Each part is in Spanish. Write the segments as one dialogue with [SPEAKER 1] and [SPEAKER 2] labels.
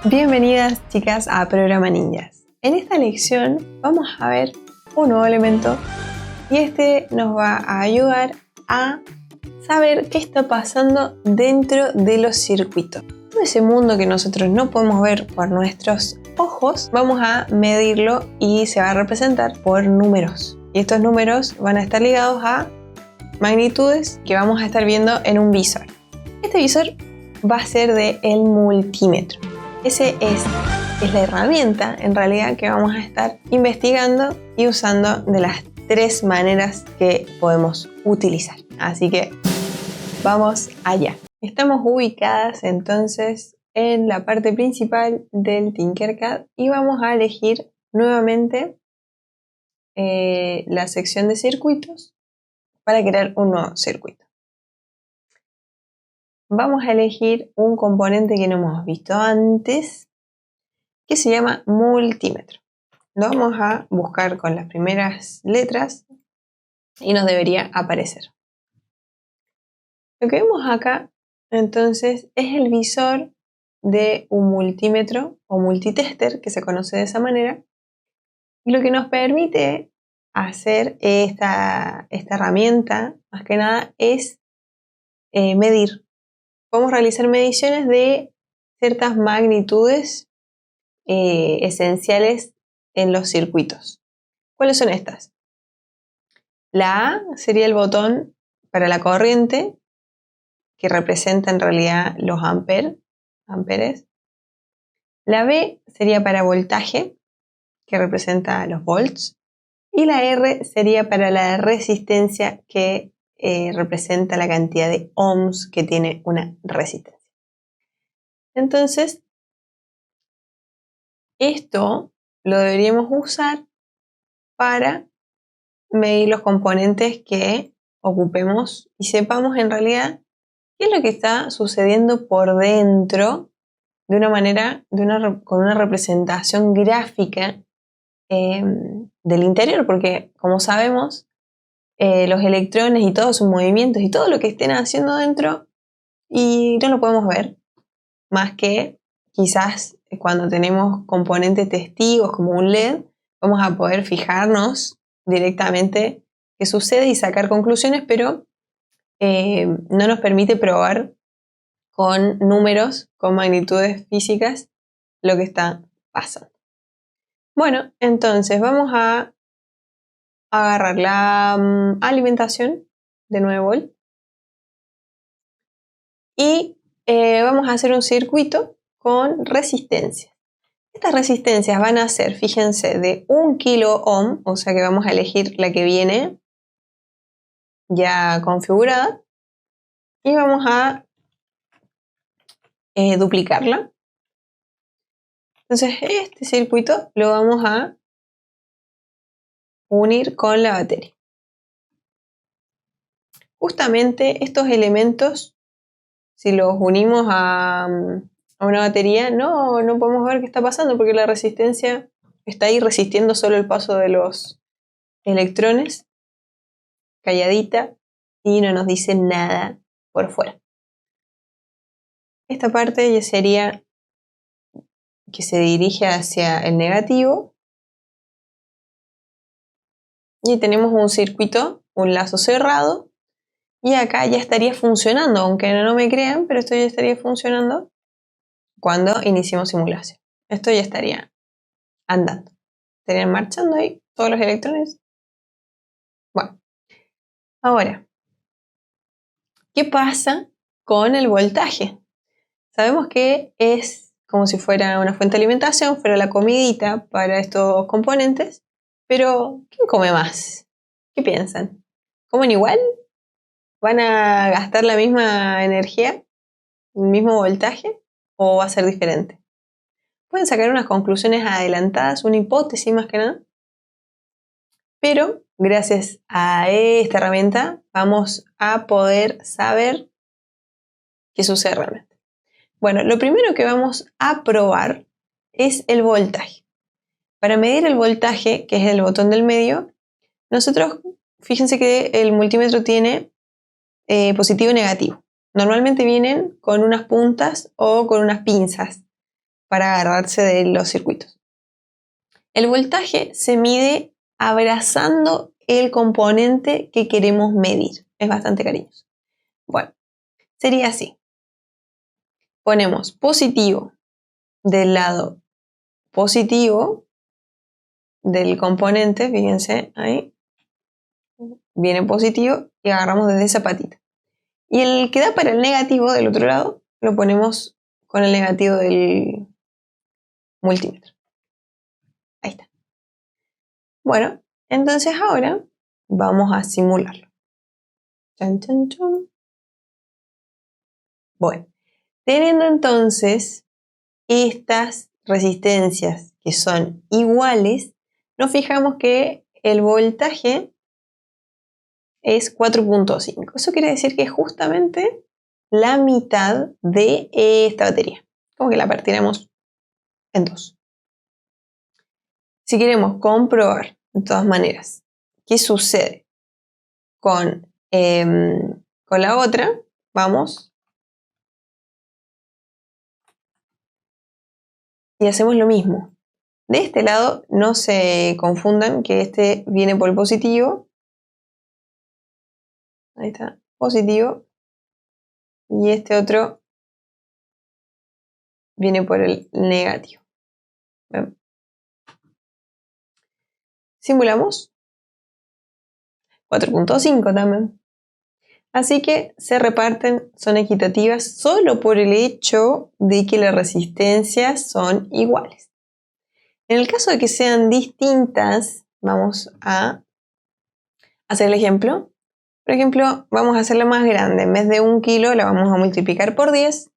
[SPEAKER 1] Bienvenidas chicas a Programa Ninjas. En esta lección vamos a ver un nuevo elemento y este nos va a ayudar a saber qué está pasando dentro de los circuitos. Todo ese mundo que nosotros no podemos ver por nuestros ojos, vamos a medirlo y se va a representar por números. Y estos números van a estar ligados a magnitudes que vamos a estar viendo en un visor. Este visor va a ser del multímetro. Esa es la herramienta en realidad que vamos a estar investigando y usando de las 3 maneras que podemos utilizar. Así que vamos allá. Estamos ubicadas entonces en la parte principal del Tinkercad y vamos a elegir nuevamente la sección de circuitos para crear un nuevo circuito. Vamos a elegir un componente que no hemos visto antes, que se llama multímetro. Lo vamos a buscar con las primeras letras y nos debería aparecer. Lo que vemos acá, entonces, es el visor de un multímetro o multitester, que se conoce de esa manera, y lo que nos permite hacer esta herramienta, más que nada, es medir. Podemos realizar mediciones de ciertas magnitudes esenciales en los circuitos. ¿Cuáles son estas? La A sería el botón para la corriente, que representa en realidad los amperes. La B sería para voltaje, que representa los volts. Y la R sería para la resistencia, que representa la cantidad de ohms que tiene una resistencia. Entonces, esto lo deberíamos usar para medir los componentes que ocupemos y sepamos en realidad qué es lo que está sucediendo por dentro de una manera, con una representación gráfica del interior, porque como sabemos, los electrones y todos sus movimientos y todo lo que estén haciendo dentro y no lo podemos ver, más que quizás cuando tenemos componentes testigos como un LED, vamos a poder fijarnos directamente qué sucede y sacar conclusiones, pero no nos permite probar con números, con magnitudes físicas, lo que está pasando. Bueno, entonces vamos a agarrar la alimentación de 9 volt y vamos a hacer un circuito con resistencias. Estas resistencias van a ser, fíjense, de 1 kilo ohm, o sea que vamos a elegir la que viene ya configurada y vamos a duplicarla. Entonces este circuito lo vamos a unir con la batería. Justamente estos elementos, si los unimos a una batería, no podemos ver qué está pasando porque la resistencia está ahí resistiendo solo el paso de los electrones, calladita, y no nos dice nada por fuera. Esta parte ya sería que se dirige hacia el negativo y tenemos un circuito, un lazo cerrado, y acá ya estaría funcionando, aunque no me crean, pero esto ya estaría funcionando cuando iniciemos simulación. Esto ya estaría andando, estarían marchando ahí todos los electrones. Bueno, ahora, ¿qué pasa con el voltaje? Sabemos que es como si fuera una fuente de alimentación, fuera la comidita para estos componentes, pero ¿quién come más? ¿Qué piensan? ¿Comen igual? ¿Van a gastar la misma energía? ¿El mismo voltaje? ¿O va a ser diferente? Pueden sacar unas conclusiones adelantadas, una hipótesis más que nada, pero gracias a esta herramienta vamos a poder saber qué sucede realmente. Bueno, lo primero que vamos a probar es el voltaje. Para medir el voltaje, que es el botón del medio, nosotros, fíjense que el multímetro tiene positivo y negativo. Normalmente vienen con unas puntas o con unas pinzas para agarrarse de los circuitos. El voltaje se mide abrazando el componente que queremos medir. Es bastante cariñoso. Bueno, sería así. Ponemos positivo del lado positivo del componente, fíjense ahí, viene positivo y agarramos desde esa patita. Y el que da para el negativo del otro lado, lo ponemos con el negativo del multímetro. Ahí está. Bueno, entonces ahora vamos a simularlo. Chan, chan, chan. Bueno, teniendo entonces estas resistencias que son iguales, nos fijamos que el voltaje es 4.5. Eso quiere decir que es justamente la mitad de esta batería. Como que la partiremos en dos. Si queremos comprobar, de todas maneras, qué sucede con la otra, vamos y hacemos lo mismo. De este lado, no se confundan que este viene por el positivo. Ahí está, positivo. Y este otro viene por el negativo. ¿Ven? Simulamos. 4.5 también. Así que se reparten, son equitativas solo por el hecho de que las resistencias son iguales. En el caso de que sean distintas, vamos a hacer el ejemplo. Por ejemplo, vamos a hacerla más grande. En vez de 1 kilo, la vamos a multiplicar por 10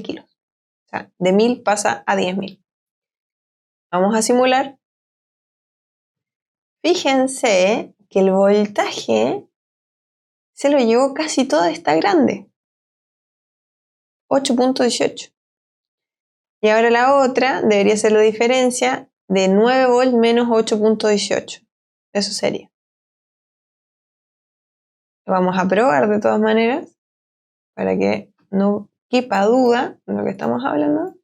[SPEAKER 1] kilos. O sea, de 1000 pasa a 10.000. Vamos a simular. Fíjense que el voltaje se lo llevó casi toda esta grande. 8.18. Y ahora la otra debería ser la diferencia de 9 volts menos 8.18. Eso sería. Lo vamos a probar de todas maneras para que no quepa duda de lo que estamos hablando.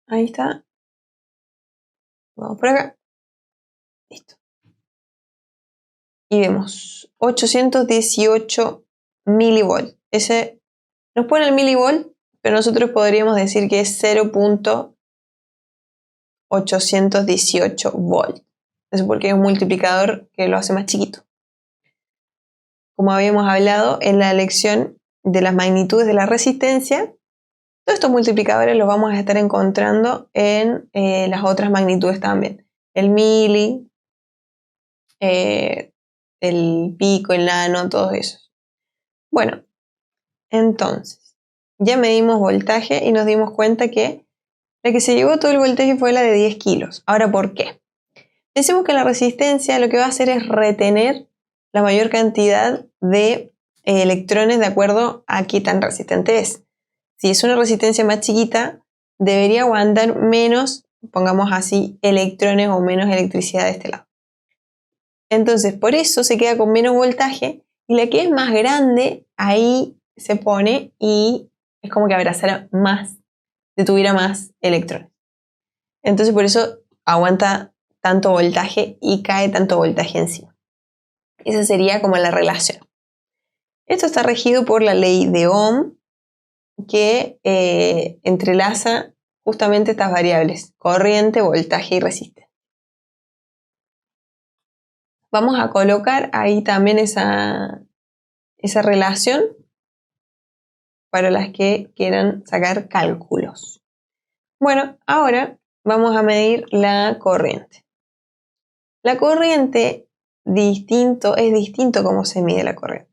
[SPEAKER 1] Ahí está. Vamos por acá. Listo. Y vemos 818 milivolts. Ese nos pone el milivolt, pero nosotros podríamos decir que es 0.818 volts. Eso porque es un multiplicador que lo hace más chiquito. Como habíamos hablado en la lección de las magnitudes de la resistencia, todos estos multiplicadores los vamos a estar encontrando en las otras magnitudes también. El mili, el pico, el nano, todos esos. Bueno, entonces, ya medimos voltaje y nos dimos cuenta que la que se llevó todo el voltaje fue la de 10 kilos. Ahora, ¿por qué? Pensemos que la resistencia lo que va a hacer es retener la mayor cantidad de electrones de acuerdo a qué tan resistente es. Si es una resistencia más chiquita, debería aguantar menos, pongamos así, electrones o menos electricidad de este lado. Entonces, por eso se queda con menos voltaje y la que es más grande, ahí se pone y es como que abrazara más, detuviera más electrones. Entonces, por eso aguanta tanto voltaje y cae tanto voltaje encima. Esa sería como la relación. Esto está regido por la ley de Ohm, que entrelaza justamente estas variables, corriente, voltaje y resistencia. Vamos a colocar ahí también esa relación para las que quieran sacar cálculos. Bueno, ahora vamos a medir la corriente. La corriente es distinto cómo se mide la corriente.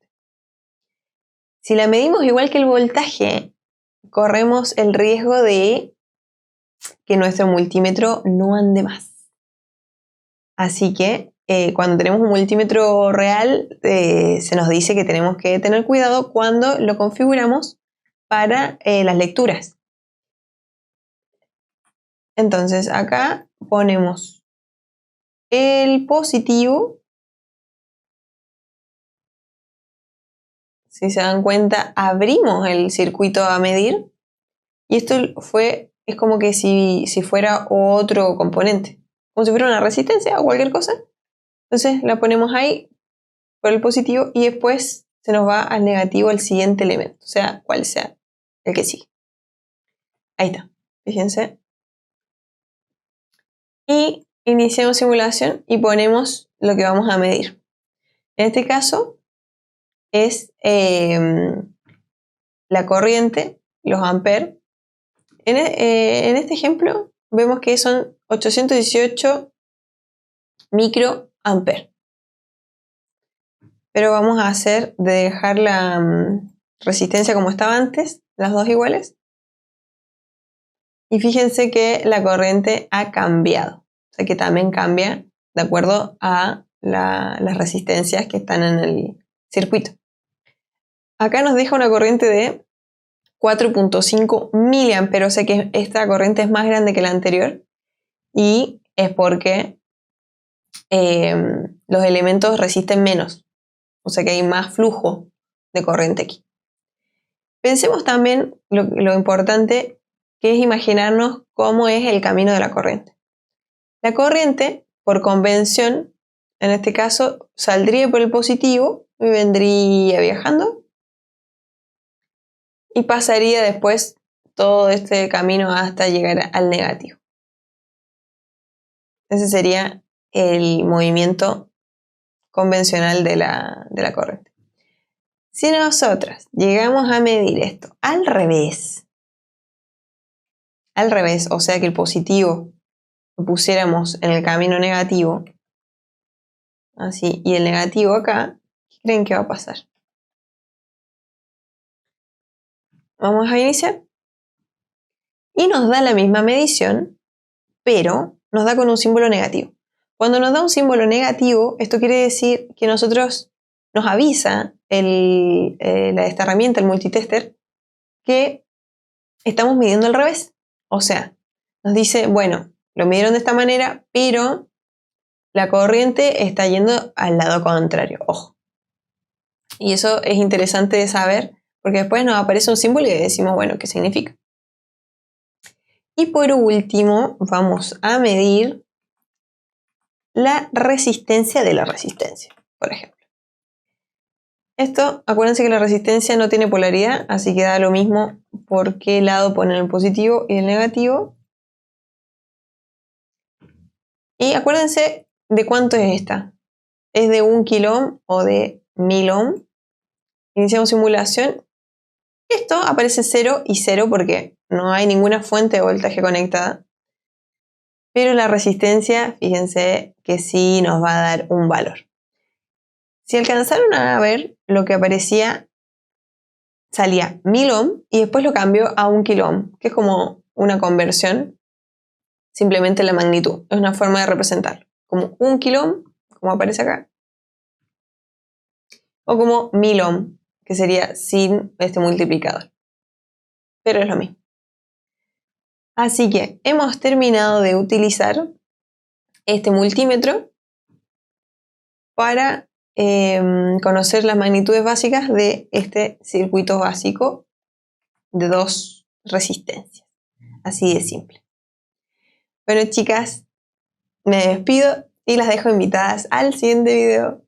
[SPEAKER 1] Si la medimos igual que el voltaje, corremos el riesgo de que nuestro multímetro no ande más. Así que cuando tenemos un multímetro real, se nos dice que tenemos que tener cuidado cuando lo configuramos para las lecturas. Entonces acá ponemos el positivo. Si se dan cuenta, abrimos el circuito a medir y esto es como que si fuera otro componente, como si fuera una resistencia o cualquier cosa. Entonces la ponemos ahí por el positivo y después se nos va al negativo el siguiente elemento, o sea, cual sea el que sigue. Ahí está, fíjense. Y iniciamos simulación y ponemos lo que vamos a medir. En este caso es la corriente, los amperes. En este ejemplo vemos que son 818 microamperes. Pero vamos a hacer de dejar la resistencia como estaba antes, las dos iguales. Y fíjense que la corriente ha cambiado. O sea que también cambia de acuerdo a las resistencias que están en el circuito. Acá nos deja una corriente de 4.5 miliamperes, o sea que esta corriente es más grande que la anterior. Y es porque los elementos resisten menos. O sea que hay más flujo de corriente aquí. Pensemos también lo importante que es imaginarnos cómo es el camino de la corriente. La corriente, por convención, en este caso, saldría por el positivo y vendría viajando y pasaría después todo este camino hasta llegar al negativo. Ese sería el movimiento convencional de la corriente. Si nosotras llegamos a medir esto al revés, o sea que el positivo lo pusiéramos en el camino negativo, así, y el negativo acá, ¿qué creen que va a pasar? Vamos a iniciar y nos da la misma medición, pero nos da con un símbolo negativo. Cuando nos da un símbolo negativo, esto quiere decir que nos avisa esta herramienta, el multitester, que estamos midiendo al revés. O sea, nos dice, bueno, lo midieron de esta manera, pero la corriente está yendo al lado contrario. Ojo. Y eso es interesante de saber, porque después nos aparece un símbolo y decimos, bueno, ¿qué significa? Y por último, vamos a medir la resistencia de la resistencia, por ejemplo. Esto, acuérdense que la resistencia no tiene polaridad, así que da lo mismo por qué lado ponen el positivo y el negativo. Y acuérdense de cuánto es esta. ¿Es de 1 kilo o de 1000 ohm? Iniciamos simulación. Esto aparece 0 y 0 porque no hay ninguna fuente de voltaje conectada. Pero la resistencia, fíjense que sí nos va a dar un valor. Si alcanzaron a ver lo que aparecía, salía 1000 ohm y después lo cambió a 1 kilo ohm, que es como una conversión, simplemente la magnitud. Es una forma de representarlo. Como 1 kilo ohm, como aparece acá. O como 1000 ohm, que sería sin este multiplicador. Pero es lo mismo. Así que hemos terminado de utilizar este multímetro para conocer las magnitudes básicas de este circuito básico de 2 resistencias. Así de simple. Bueno, chicas, me despido y las dejo invitadas al siguiente video.